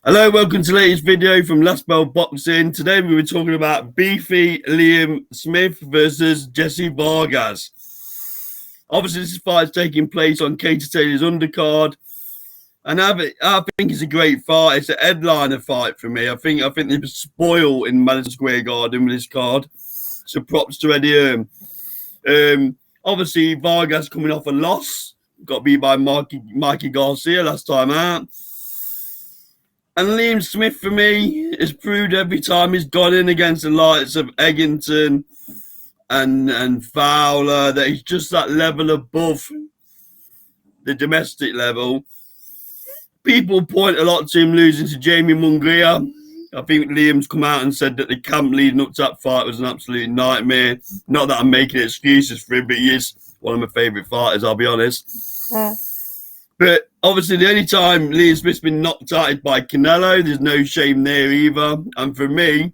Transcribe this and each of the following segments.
Hello, welcome to the latest video from Last Bell Boxing. Today we were talking about beefy Liam Smith versus Jesse Vargas. Obviously, this fight is taking place on Cater Taylor's undercard, and I think it's a great fight. It's a headliner fight for me. I think they were spoiled in Madison Square Garden with this card. So props to Eddie Hearn. Obviously, Vargas coming off a loss, got beat by Mikey Garcia last time out. And Liam Smith, for me, has proved every time he's gone in against the likes of Eggington and Fowler that he's just that level above the domestic level. People point a lot to him losing to Jamie Munguia. I think Liam's come out and said that the camp leading up to that fight was an absolute nightmare. Not that I'm making excuses for him, but he is one of my favourite fighters, I'll be honest. Yeah. But obviously, the only time Liam Smith's been knocked out is by Canelo. There's no shame there either. And for me,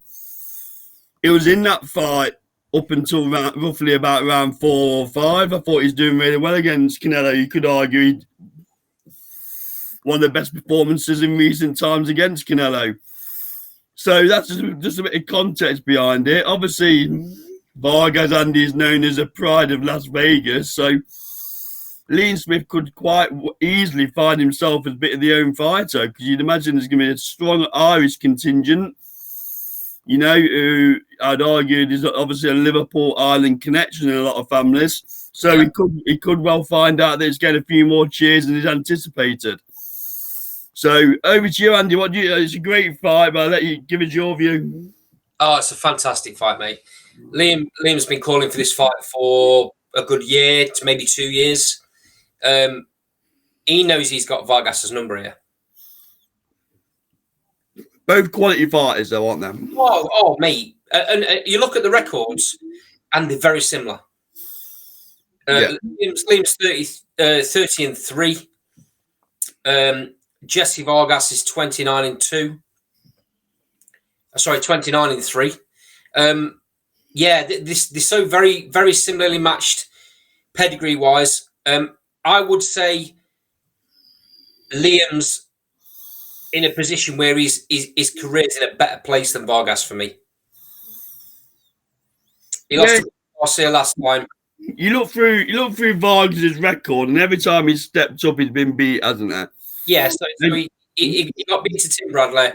it was in that fight up until roughly about round 4 or 5. I thought he was doing really well against Canelo. You could argue one of the best performances in recent times against Canelo. So that's just a bit of context behind it. Obviously, Vargas Andy is known as a pride of Las Vegas. So Liam Smith could quite easily find himself as a bit of the own fighter, because you'd imagine there's going to be a strong Irish contingent, who I'd argue there's obviously a Liverpool Ireland connection in a lot of families. So yeah, he could well find out that he's getting a few more cheers than he's anticipated. So over to you, Andy. It's a great fight, but I'll let you give us your view. Oh, it's a fantastic fight, mate. Liam's been calling for this fight for a good year to maybe 2 years. He knows he's got Vargas's number here. Both quality fighters, though, aren't they? Oh, mate. And you look at the records, and they're very similar. Liam's 30-3. Jesse Vargas is 29-2. 29-3. They're so very, very similarly matched pedigree-wise. I would say Liam's in a position where his career's in a better place than Vargas for me. He lost to Garcia last time. You look through Vargas' record, and every time he's stepped up, he's been beat, hasn't he? Yeah, so he got beat to Tim Bradley.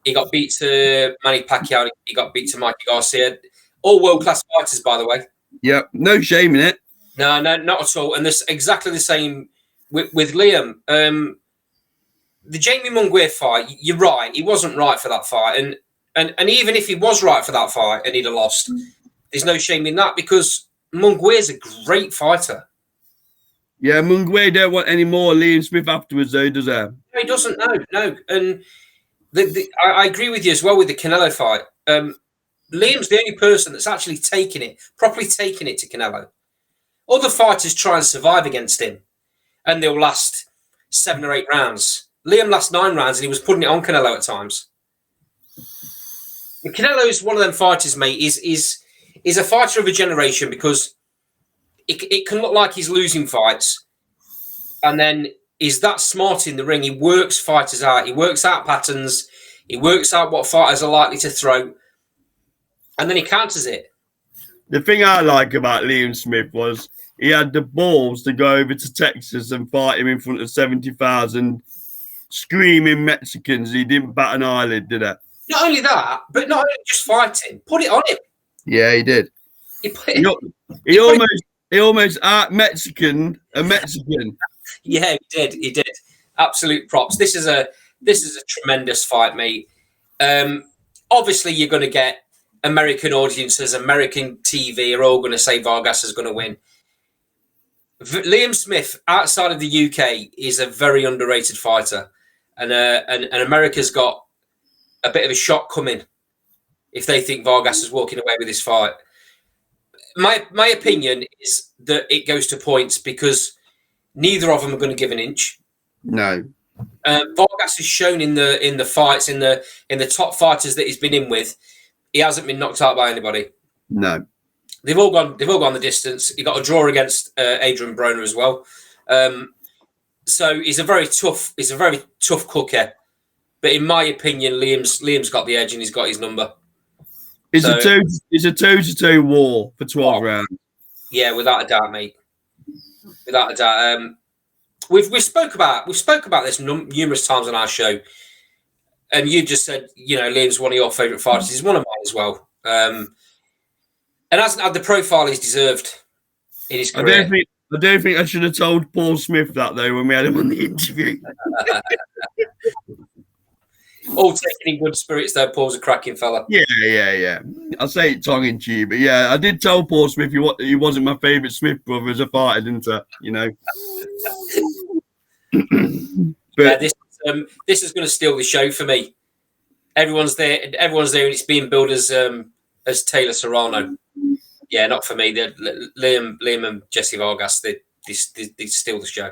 He got beat to Manny Pacquiao. He got beat to Mikey Garcia. All world-class fighters, by the way. Yeah, no shame in it. No, not at all. And there's exactly the same with Liam. The Jamie Munguia fight, you're right. He wasn't right for that fight. And even if he was right for that fight and he'd have lost, there's no shame in that, because Munguia's a great fighter. Yeah, Munguia don't want any more Liam Smith afterwards, though, does he? No, he doesn't. No. And I agree with you as well with the Canelo fight. Liam's the only person that's actually properly taking it to Canelo. Other fighters try and survive against him, and they'll last 7 or 8 rounds. Liam lasts 9 rounds, and he was putting it on Canelo at times. And Canelo is one of them fighters, mate. Is a fighter of a generation, because it can look like he's losing fights, and then he's that smart in the ring. He works fighters out. He works out patterns. He works out what fighters are likely to throw, and then he counters it. The thing I like about Liam Smith was he had the balls to go over to Texas and fight him in front of 70,000 screaming Mexicans. He didn't bat an eyelid, did he? Not only that, but not only just fighting, put it on him. Yeah, he did. He almost out Mexican a Mexican. Yeah, he did. Absolute props. This is a tremendous fight, mate. Obviously, you're going to get American audiences, American TV are all going to say Vargas is going to win. Liam Smith, outside of the UK, is a very underrated fighter, and America's got a bit of a shock coming if they think Vargas is walking away with this fight. My opinion is that it goes to points, because neither of them are going to give an inch. No. Vargas has shown in the fights, in the top fighters that he's been in with, he hasn't been knocked out by anybody. No. They've all gone the distance. He got a draw against Adrian Broner as well. So he's a very tough cooker. But in my opinion, Liam's got the edge and he's got his number. It's a toe-to-toe war for 12 rounds. Yeah, without a doubt, mate. Without a doubt. We spoke about this numerous times on our show, and you just said, you know, Liam's one of your favourite fighters. He's one of mine as well, and hasn't had the profile he's deserved in his career. I don't think I should have told Paul Smith that though when we had him on the interview. All taken in good spirits, though. Paul's a cracking fella. Yeah. I'll say it tongue in cheek, but yeah, I did tell Paul Smith he wasn't my favourite Smith brother as a fighter, didn't I? You know. But yeah, this is going to steal the show for me. Everyone's there, and it's being billed as Taylor Serrano. Yeah, not for me. Liam and Jesse Vargas, they steal the show.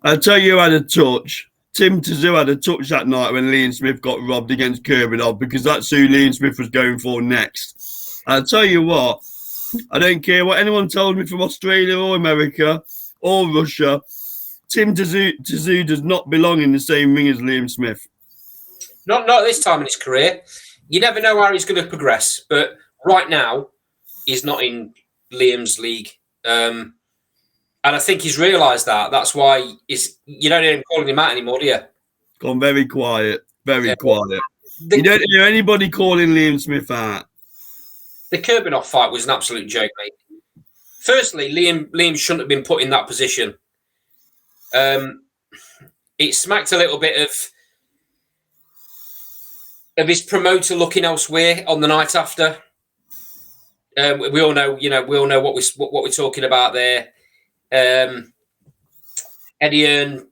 I'll tell you who had a touch. Tim Tszyu had a touch that night when Liam Smith got robbed against Kurbinov, because that's who Liam Smith was going for next. I'll tell you what, I don't care what anyone told me from Australia or America or Russia, Tim Tszyu does not belong in the same ring as Liam Smith. Not this time in his career. You never know how he's going to progress, but right now, he's not in Liam's league. And I think he's realised that. That's why you don't even call him out anymore, do you? Gone very quiet. Very quiet. You don't hear anybody calling Liam Smith out. The Kurbinov fight was an absolute joke, mate. Firstly, Liam shouldn't have been put in that position. It smacked a little bit of his promoter looking elsewhere on the night after. We all know, what we're talking about there. Eddie Hearn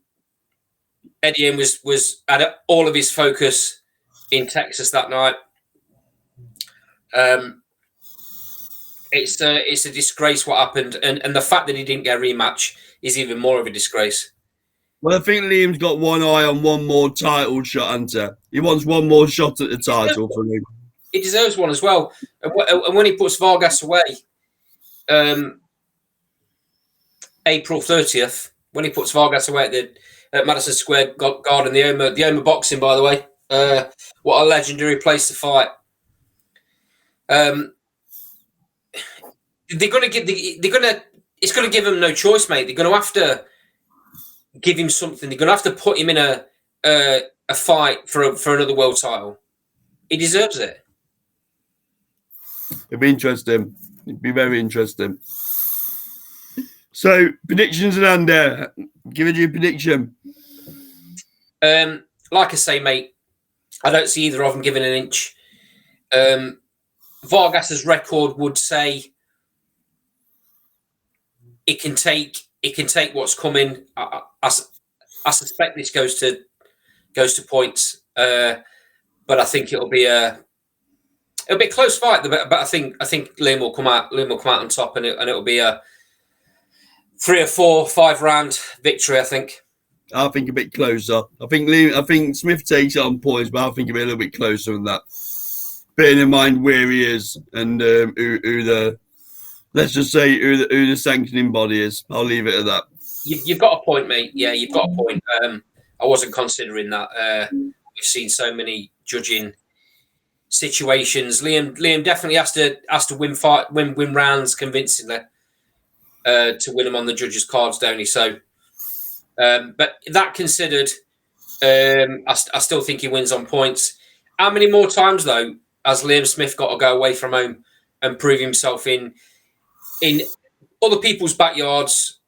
was had all of his focus in Texas that night. It's a disgrace what happened, and the fact that he didn't get a rematch is even more of a disgrace. Well, I think Liam's got one eye on one more title shot, Hunter. He wants one more shot at the title for him. He deserves one as well. And when he puts Vargas away, April 30th, when he puts Vargas away at Madison Square Garden, the Oma Boxing, by the way, what a legendary place to fight. It's going to give him no choice, mate. They're going to have to give him something. They're going to have to put him in a fight for another world title. He deserves it. It'd be interesting. It'd be very interesting. So, predictions and Andy, give it your prediction. Like I say, mate, I don't see either of them giving an inch. Vargas's record would say it can take what's coming. I suspect this goes to points, but I think it'll be a close fight. But I think Liam will come out on top, and it'll be a 3 or 4, 5 round victory. I think a bit closer. I think Smith takes it on points, but I think it'll be a little bit closer than that. Bearing in mind where he is and who the sanctioning body is. I'll leave it at that. You've got a point, mate. Yeah, you've got a point. I wasn't considering that. We've seen so many judging situations. Liam definitely has to win rounds convincingly to win them on the judges' cards, don't he? So, but that considered, I still think he wins on points. How many more times though has Liam Smith got to go away from home and prove himself in other people's backyards?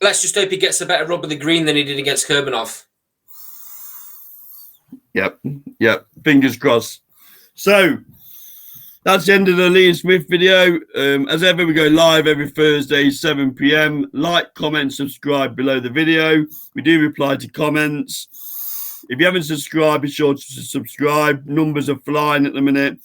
Let's just hope he gets a better rub of the green than he did against Kurbinov. Yep. Fingers crossed. So, that's the end of the Liam Smith video. As ever, we go live every Thursday, 7 p.m. Like, comment, subscribe below the video. We do reply to comments. If you haven't subscribed, be sure to subscribe. Numbers are flying at the minute.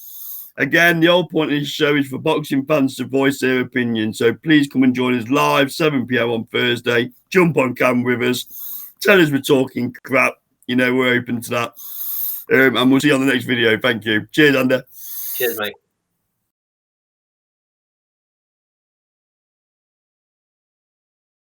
Again, the whole point of this show is for boxing fans to voice their opinion. So please come and join us live, 7 p.m. on Thursday. Jump on cam with us. Tell us we're talking crap. We're open to that. And we'll see you on the next video. Thank you. Cheers, Andy. Cheers, mate.